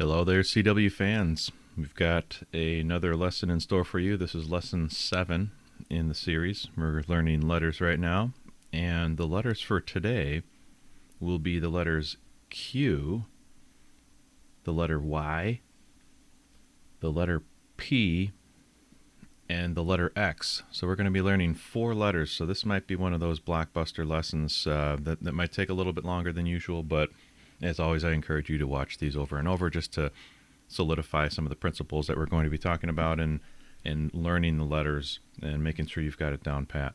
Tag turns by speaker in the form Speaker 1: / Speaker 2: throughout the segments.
Speaker 1: Hello there, CW fans. We've got another lesson in store for you. This is lesson 7 in the series. We're learning letters right now, and the letters for today will be the letters Q, the letter Y, the letter P, and the letter X. So we're going to be learning 4 letters, so this might be one of those blockbuster lessons that might take a little bit longer than usual, but as always, I encourage you to watch these over and over just to solidify some of the principles that we're going to be talking about and learning the letters and making sure you've got it down pat.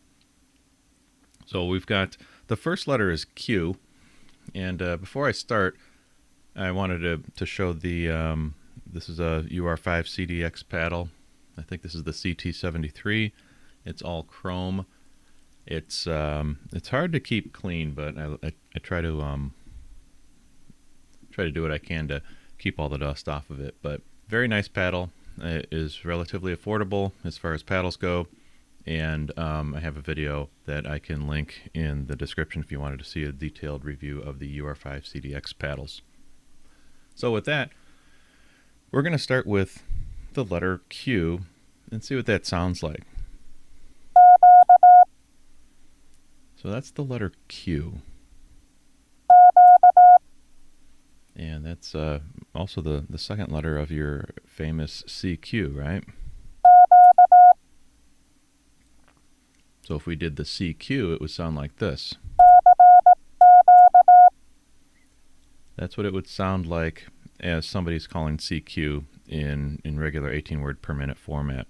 Speaker 1: So we've got the first letter is Q, and before I start, I wanted to show the this is a UR5 CDX paddle. I think this is the CT73. It's all chrome. It's hard to keep clean, but I try to do what I can to keep all the dust off of it. But very nice paddle. It is relatively affordable as far as paddles go, and I have a video that I can link in the description if you wanted to see a detailed review of the UR5 CDX paddles. So with that, we're going to start with the letter Q and see what that sounds like. So that's the letter Q. And that's also the second letter of your famous CQ, right? So if we did the CQ, it would sound like this. That's what it would sound like as somebody's calling CQ in regular 18-word per minute format.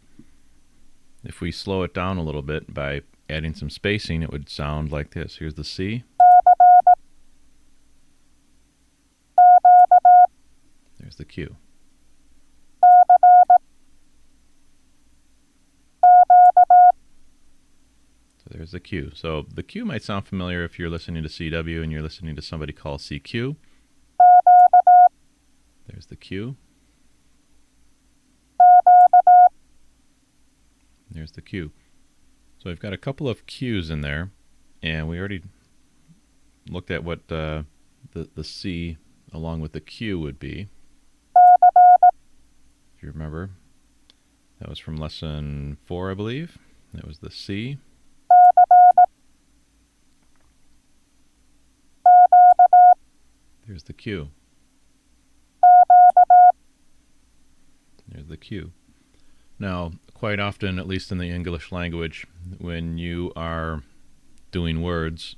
Speaker 1: If we slow it down a little bit by adding some spacing, it would sound like this. Here's the C. There's the Q. So there's the Q. So the Q might sound familiar if you're listening to CW and you're listening to somebody call CQ. There's the Q. There's the Q. So we've got a couple of Q's in there, and we already looked at what the C along with the Q would be. If you remember, that was from lesson 4, I believe. That was the C. There's the Q. There's the Q. Now, quite often, at least in the English language, when you are doing words,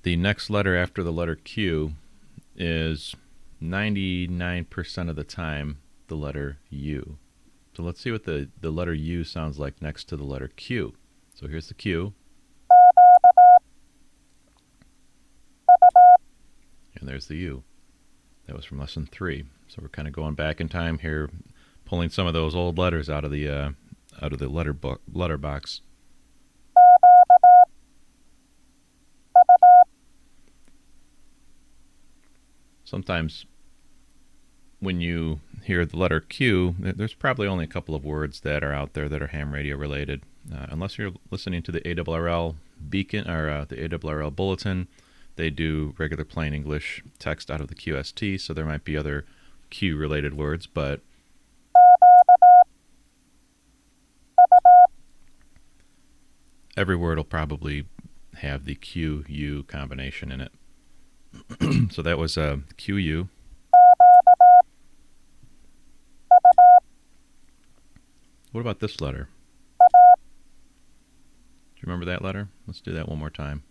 Speaker 1: the next letter after the letter Q is 99% of the time the letter U. So let's see what the letter U sounds like next to the letter Q. So here's the Q. And there's the U. That was from lesson 3. So we're kind of going back in time here, pulling some of those old letters out of the letter box. Sometimes when you hear the letter Q, there's probably only a couple of words that are out there that are ham radio related. Unless you're listening to the ARRL beacon or the ARRL bulletin, they do regular plain English text out of the QST, so there might be other Q related words, but every word will probably have the Q-U combination in it. So that was Q-U. What about this letter? Do you remember that letter? Let's do that one more time.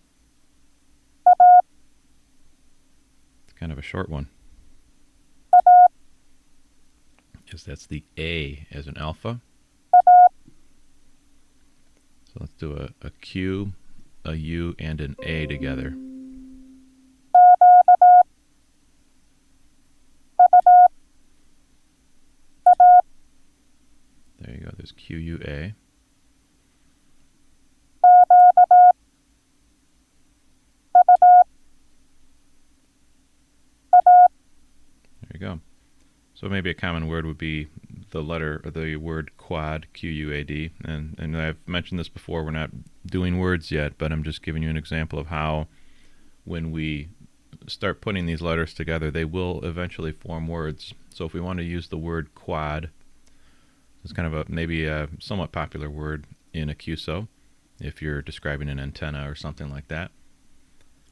Speaker 1: It's kind of a short one. Yes, that's the A as in alpha. So let's do a Q, a U, and an A together. There you go, there's Q-U-A. There you go. So maybe a common word would be the letter or the word quad, Q-U-A-D. And I've mentioned this before, we're not doing words yet, but I'm just giving you an example of how when we start putting these letters together, they will eventually form words. So if we want to use the word quad, it's kind of a maybe a somewhat popular word in a QSO if you're describing an antenna or something like that.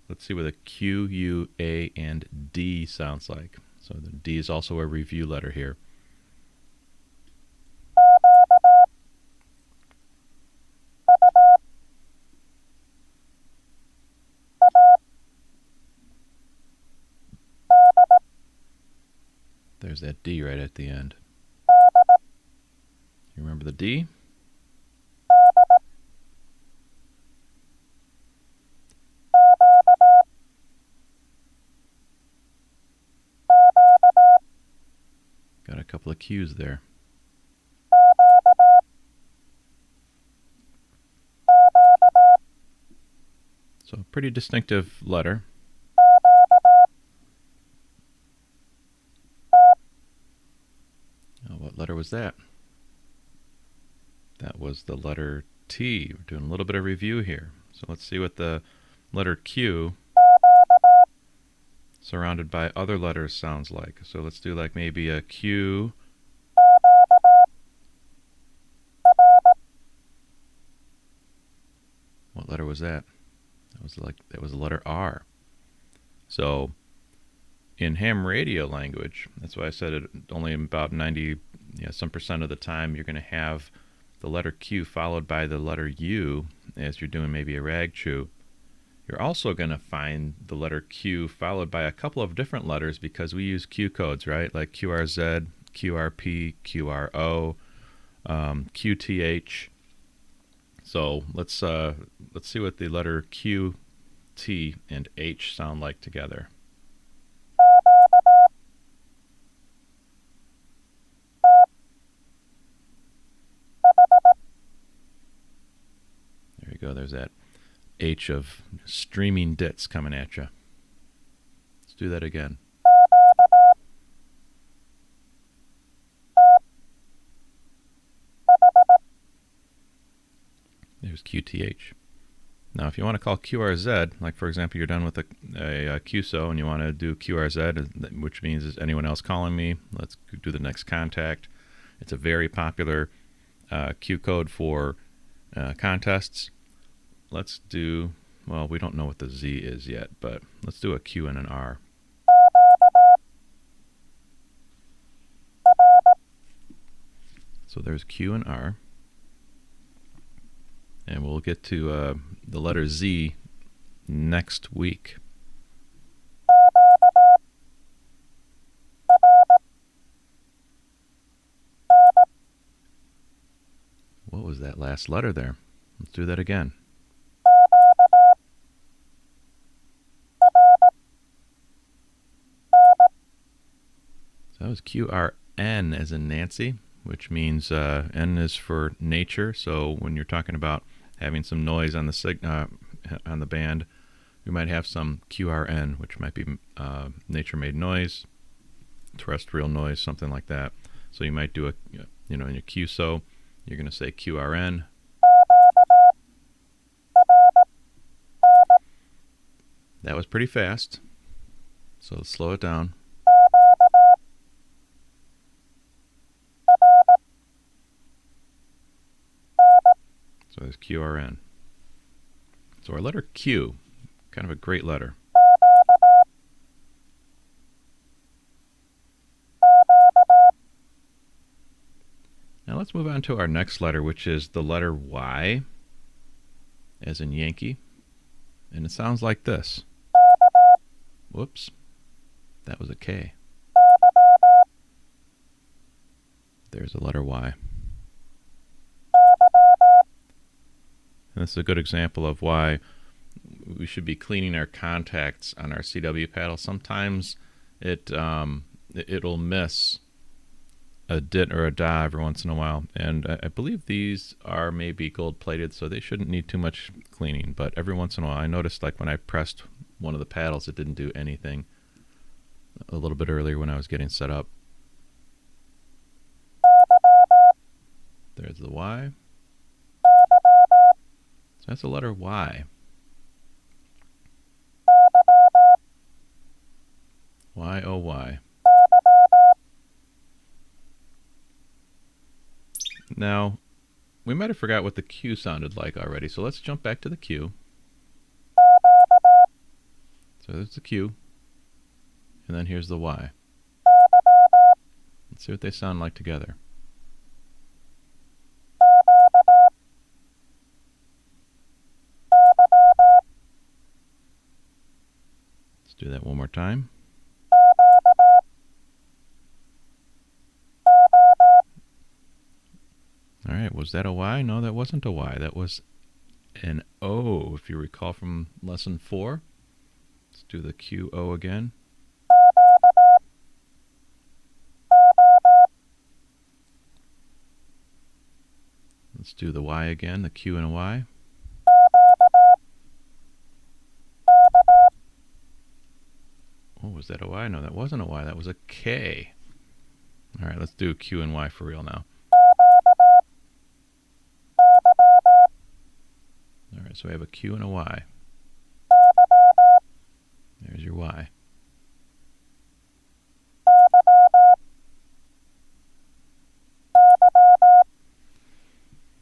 Speaker 1: Let's see what a Q, U, A, and D sounds like. So the D is also a review letter here. There's that D right at the end. You remember the D? Got a couple of Q's there. So a pretty distinctive letter. Oh, what letter was that? That was the letter T. We're doing a little bit of review here. So let's see what the letter Q surrounded by other letters sounds like. So let's do like maybe a Q. What letter was that? That was the letter R. So in ham radio language, that's why I said it only about 90 some percent of the time you're going to have the letter Q followed by the letter U as you're doing maybe a rag chew. You're also going to find the letter Q followed by a couple of different letters because we use Q codes, right? Like QRZ, QRP, QRO, QTH. So let's see what the letter Q, T, and H sound like together. There you go. There's that H of streaming dits coming at you. Let's do that again. There's QTH. Now, if you want to call QRZ, like for example, you're done with a QSO and you want to do QRZ, which means is anyone else calling me? Let's do the next contact. It's a very popular Q code for contests. Let's do, well, we don't know what the Z is yet, but let's do a Q and an R. So there's Q and R. And we'll get to the letter Z next week. What was that last letter there? Let's do that again. So that was QRN as in Nancy, which means N is for nature. So when you're talking about having some noise on the band, we might have some QRN, which might be nature-made noise, terrestrial noise, something like that. So you might do in your QSO, you're going to say QRN. That was pretty fast. So let's slow it down. So there's QRN. So our letter Q, kind of a great letter. Now let's move on to our next letter, which is the letter Y, as in Yankee. And it sounds like this. Whoops, that was a K. There's the letter Y. And this is a good example of why we should be cleaning our contacts on our CW paddle. Sometimes it'll miss a dit or a da every once in a while. And I believe these are maybe gold plated, so they shouldn't need too much cleaning. But every once in a while, I noticed like when I pressed one of the paddles, it didn't do anything a little bit earlier when I was getting set up. There's the Y. So that's the letter Y. Why, oh, why? Now, we might have forgot what the Q sounded like already, so let's jump back to the Q. So there's the Q, and then here's the Y. Let's see what they sound like together. Let's do that one more time. All right, was that a Y? No, that wasn't a Y. That was an O, if you recall from lesson 4. Let's do the Q-O again. Let's do the Y again, the Q and a Y. Oh, was that a Y? No, that wasn't a Y. That was a K. All right, let's do Q and Y for real now. All right, so we have a Q and a Y. There's your Y.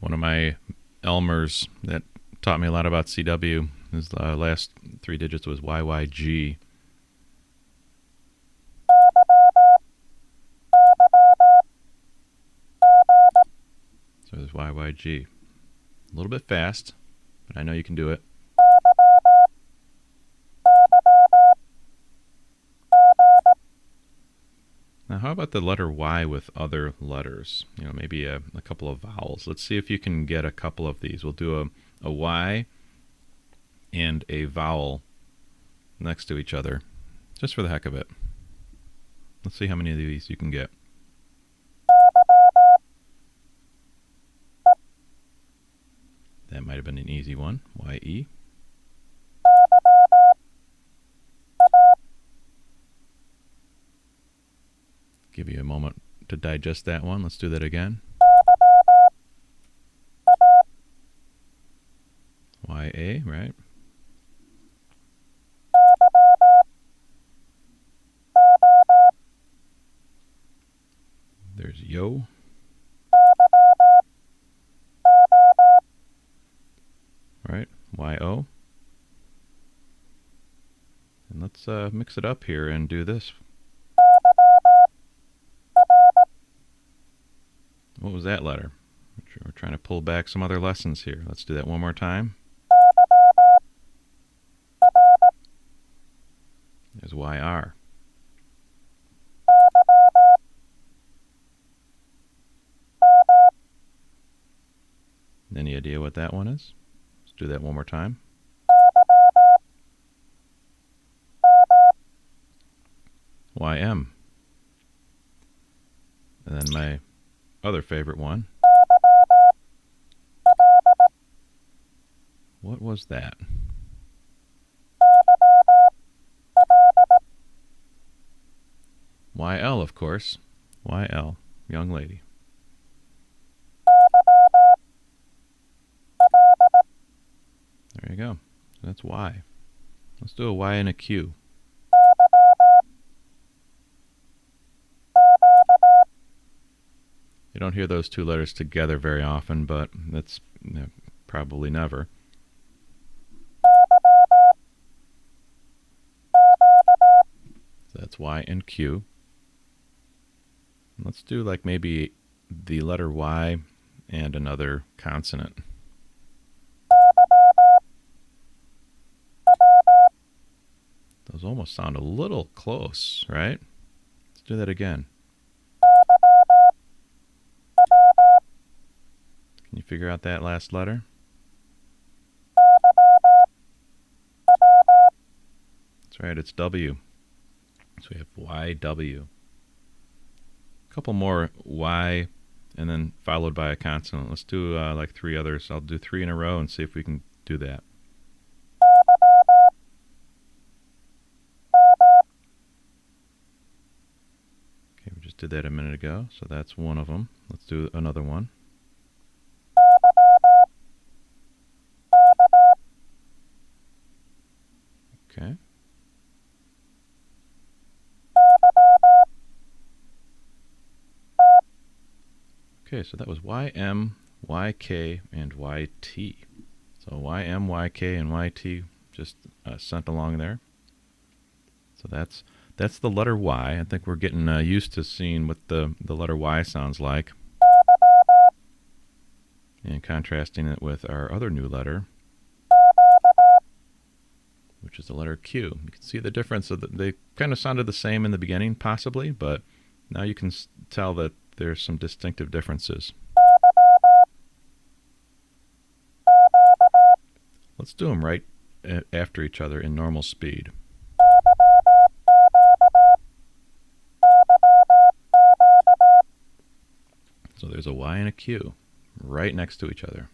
Speaker 1: One of my Elmers that taught me a lot about CW, his last 3 digits was YYG. So there's YYG. A little bit fast, but I know you can do it. Now, how about the letter Y with other letters? You know, maybe a couple of vowels. Let's see if you can get a couple of these. We'll do a Y and a vowel next to each other, just for the heck of it. Let's see how many of these you can get. That might have been an easy one. Y-E. Give you a moment to digest that one. Let's do that again. Y-A, right? There's yo. Right, Y-O. And let's mix it up here and do this. What was that letter? We're trying to pull back some other lessons here. Let's do that one more time. There's Y-R. Any idea what that one is? Let's do that one more time. Y-M. And then my other favorite one. What was that? Y-L, of course. Y-L, young lady. There you go. That's Y. Let's do a Y and a Q. You don't hear those two letters together very often, but that's probably never. So that's Y and Q. Let's do like maybe the letter Y and another consonant. Those almost sound a little close, right? Let's do that again. Can you figure out that last letter? That's right, it's W. So we have YW. A couple more Y and then followed by a consonant. Let's do like 3 others. I'll do 3 in a row and see if we can do that. Okay, we just did that a minute ago, so that's one of them. Let's do another one. Okay. Okay, so that was YM, YK, and YT. So YM, YK, and YT just sent along there. So that's the letter Y. I think we're getting used to seeing what the letter Y sounds like, and contrasting it with our other new letter, which is the letter Q. You can see the difference. They kind of sounded the same in the beginning, possibly, but now you can tell that there's some distinctive differences. Let's do them right after each other in normal speed. So there's a Y and a Q right next to each other.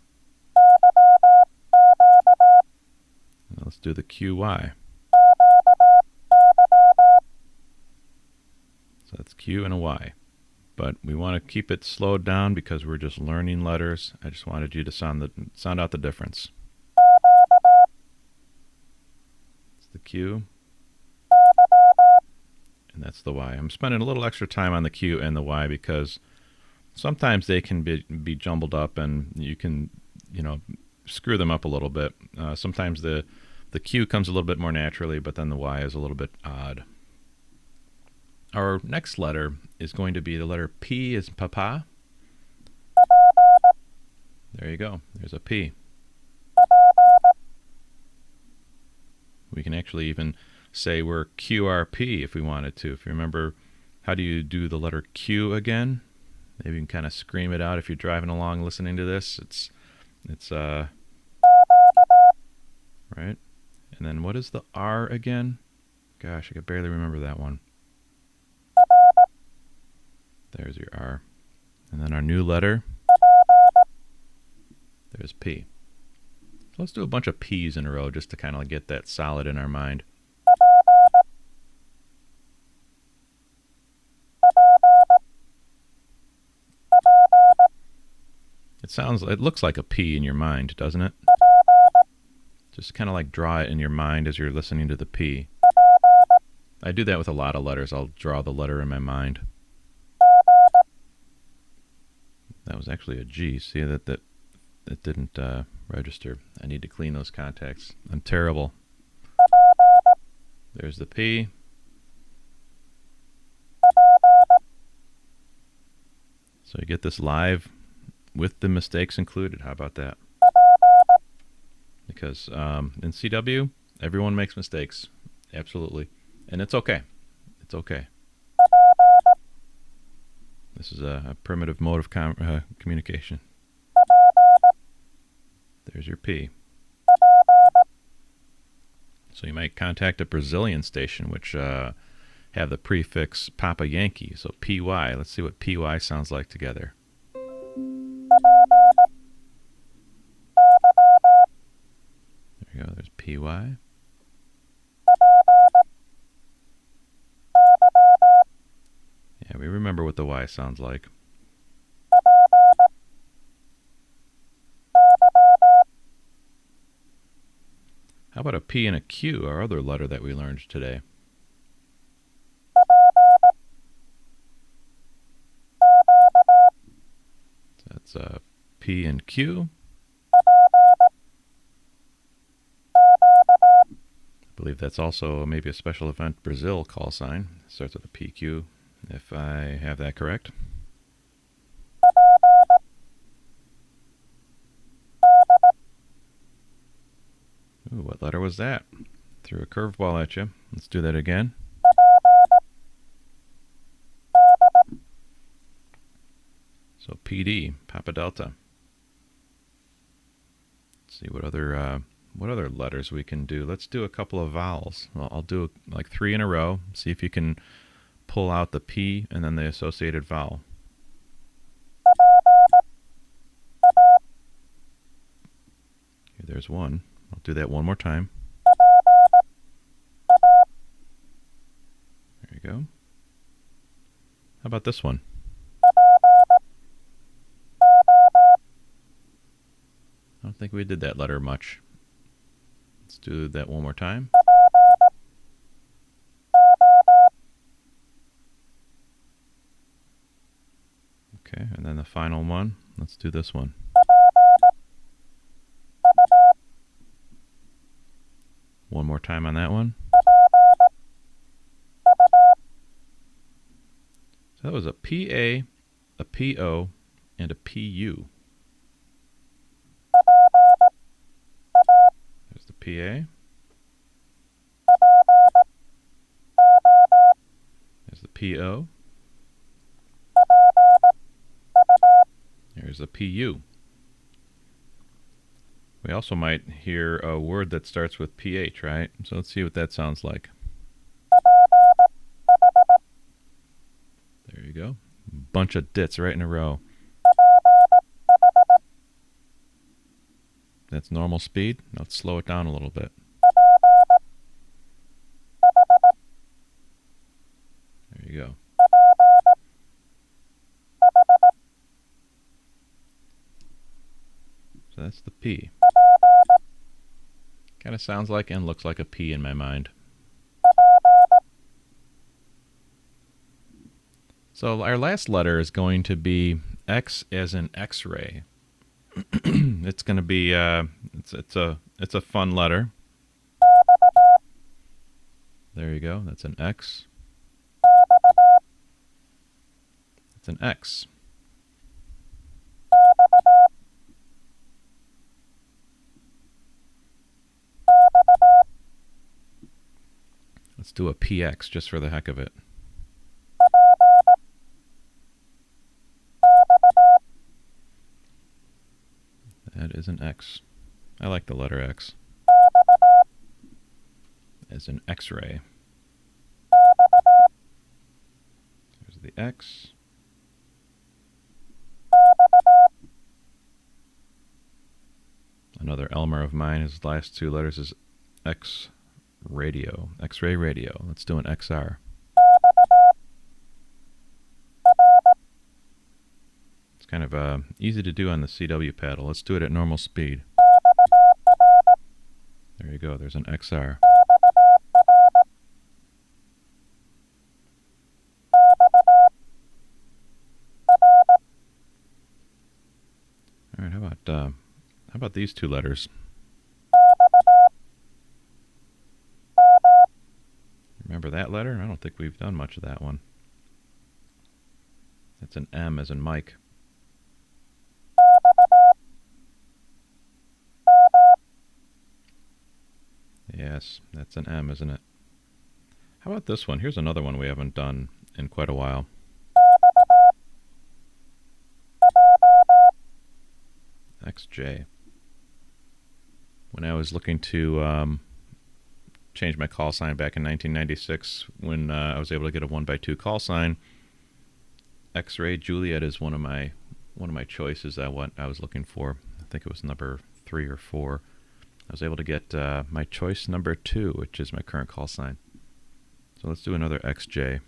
Speaker 1: Now let's do the QY. So that's Q and a Y. But we want to keep it slowed down because we're just learning letters. I just wanted you to sound out the difference. It's the Q, and that's the Y. I'm spending a little extra time on the Q and the Y because sometimes they can be jumbled up, and you can, screw them up a little bit. Sometimes the Q comes a little bit more naturally, but then the Y is a little bit odd. Our next letter is going to be the letter P as Papa. There you go. There's a P. We can actually even say we're QRP if we wanted to. If you remember, how do you do the letter Q again? Maybe you can kind of scream it out if you're driving along listening to this. It's right. And then what is the R again? Gosh, I could barely remember that one. There's your R. And then our new letter, there's P. So let's do a bunch of P's in a row just to kind of get that solid in our mind. It looks like a P in your mind, doesn't it? Just kind of like draw it in your mind as you're listening to the P. I do that with a lot of letters. I'll draw the letter in my mind. That was actually a G. See that didn't register. I need to clean those contacts. I'm terrible. There's the P. So you get this live with the mistakes included. How about that? Because in CW, everyone makes mistakes. Absolutely. And it's okay. It's okay. This is a primitive mode of communication. There's your P. So you might contact a Brazilian station which have the prefix Papa Yankee. So PY. Let's see what PY sounds like together. There you go. There's PY. Yeah, we remember what the Y sounds like. How about a P and a Q, our other letter that we learned today? So that's P and Q. I believe that's also maybe a special event Brazil call sign. Starts with a PQ, if I have that correct. Ooh, what letter was that? Threw a curveball at you. Let's do that again. So PD, Papa Delta. Let's see what other letters we can do. Let's do a couple of vowels. Well, I'll do like 3 in a row. See if you can pull out the P and then the associated vowel. Here, there's one. I'll do that one more time. There you go. How about this one? I don't think we did that letter much. Let's do that one more time. Okay, and then the final one. Let's do this one. One more time on that one. So that was a PA, a PO, and a PU. There's the PA. There's the PO. There's the PU. We also might hear a word that starts with PH, right? So let's see what that sounds like. There you go. Bunch of dits right in a row. That's normal speed. Now let's slow it down a little bit. There you go. So that's the P. Kind of sounds like and looks like a P in my mind. So our last letter is going to be X as in X-ray. It's going to be it's a fun letter. There you go. That's an X. It's an X. Let's do a PX just for the heck of it. That is an X. I like the letter X. As an X-ray. There's the X. Another Elmer of mine, his last two letters is X radio. X-ray radio. Let's do an XR. It's kind of easy to do on the CW paddle. Let's do it at normal speed. There you go. There's an XR. All right. How about these two letters? Remember that letter? I don't think we've done much of that one. That's an M as in Mike. Yes, that's an M, isn't it? How about this one? Here's another one we haven't done in quite a while. XJ. When I was looking to change my call sign back in 1996, when I was able to get a 1x2 call sign, X-ray Juliet is one of my choices. What I was looking for. I think it was number 3 or 4. I was able to get my choice number 2, which is my current call sign. So let's do another XJ.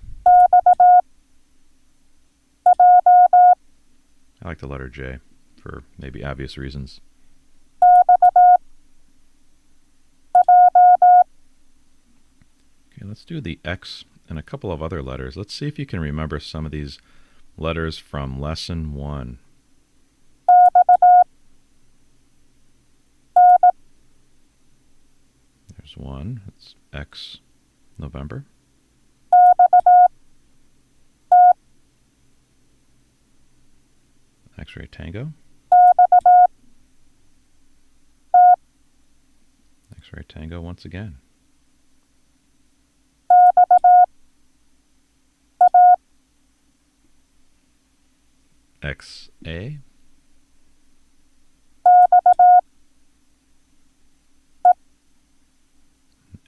Speaker 1: I like the letter J for maybe obvious reasons. Okay, let's do the X and a couple of other letters. Let's see if you can remember some of these letters from lesson 1. There's one. It's X, November. X-ray Tango. X-ray Tango once again. XA.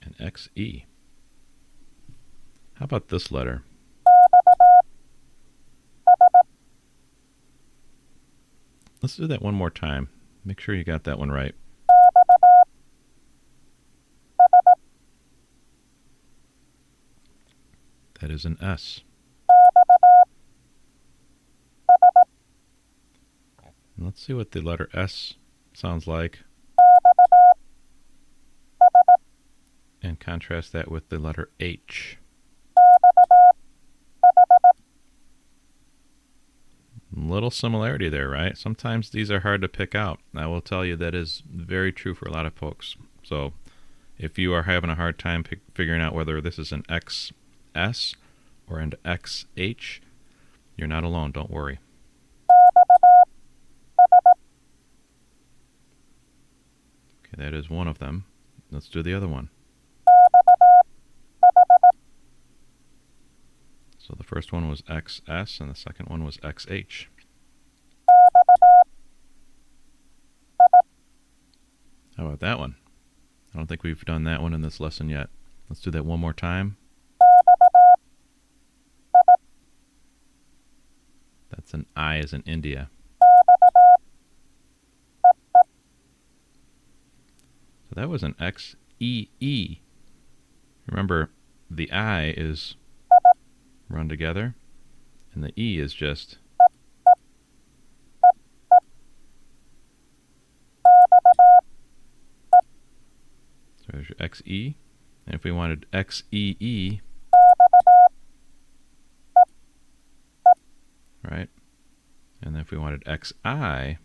Speaker 1: And XE. How about this letter? Let's do that one more time. Make sure you got that one right. That is an S. And let's see what the letter S sounds like. And contrast that with the letter H. Little similarity there, right? Sometimes these are hard to pick out. I will tell you that is very true for a lot of folks. So if you are having a hard time figuring out whether this is an XS or an XH, you're not alone. Don't worry. Okay, that is one of them. Let's do the other one. So the first one was XS and the second one was XH. How about that one? I don't think we've done that one in this lesson yet. Let's do that one more time. That's an I as in India. So that was an XEE. Remember, the I is run together, and the E is just so there's your XE, and if we wanted XEE, right, and then if we wanted XI,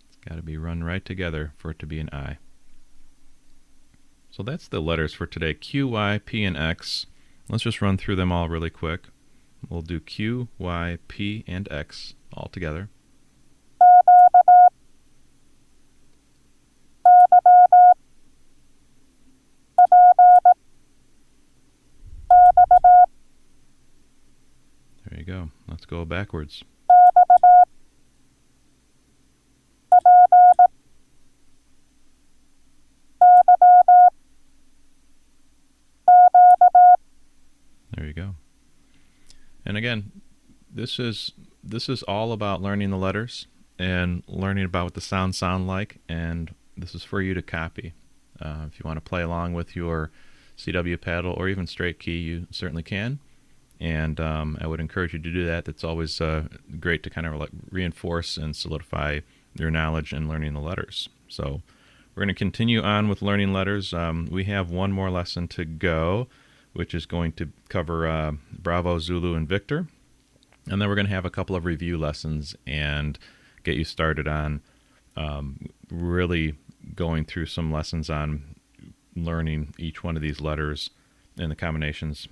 Speaker 1: it's got to be run right together for it to be an I. So that's the letters for today, Q, Y, P, and X. Let's just run through them all really quick. We'll do Q, Y, P, and X all together. There you go. Let's go backwards. There you go. And again, this is all about learning the letters and learning about what the sounds sound like, and this is for you to copy. If you want to play along with your CW paddle or even straight key, you certainly can. And I would encourage you to do that. It's always great to kind of like reinforce and solidify your knowledge in learning the letters. So we're going to continue on with learning letters. We have one more lesson to go, which is going to cover Bravo, Zulu, and Victor. And then we're going to have a couple of review lessons and get you started on really going through some lessons on learning each one of these letters and the combinations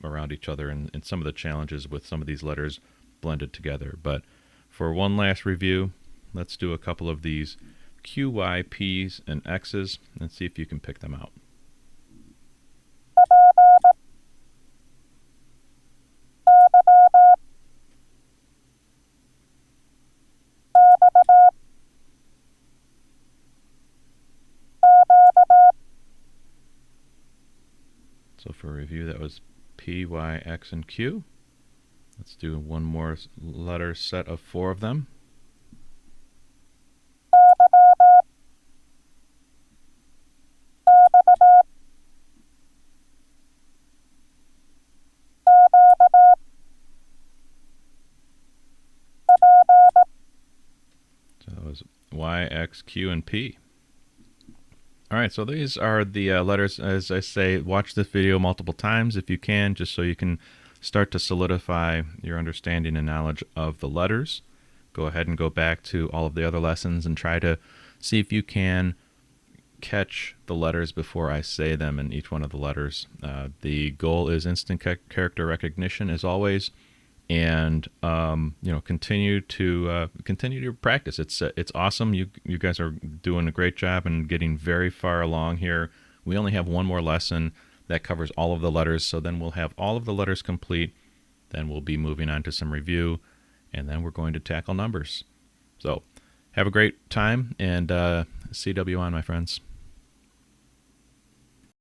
Speaker 1: around each other and some of the challenges with some of these letters blended together. But for one last review, let's do a couple of these Q, Y, P's, and X's and see if you can pick them out. So for review, that was P, Y, X, and Q. Let's do one more letter set of 4 of them. So that was Y, X, Q, and P. All right, so these are the letters. As I say, watch this video multiple times if you can, just so you can start to solidify your understanding and knowledge of the letters. Go ahead and go back to all of the other lessons and try to see if you can catch the letters before I say them in each one of the letters. The goal is instant character recognition, as always, and continue to practice. It's awesome. You guys are doing a great job and getting very far along here. We only have one more lesson that covers all of the letters, so then we'll have all of the letters complete. Then we'll be moving on to some review, and then we're going to tackle numbers. So have a great time, and CW on, my friends.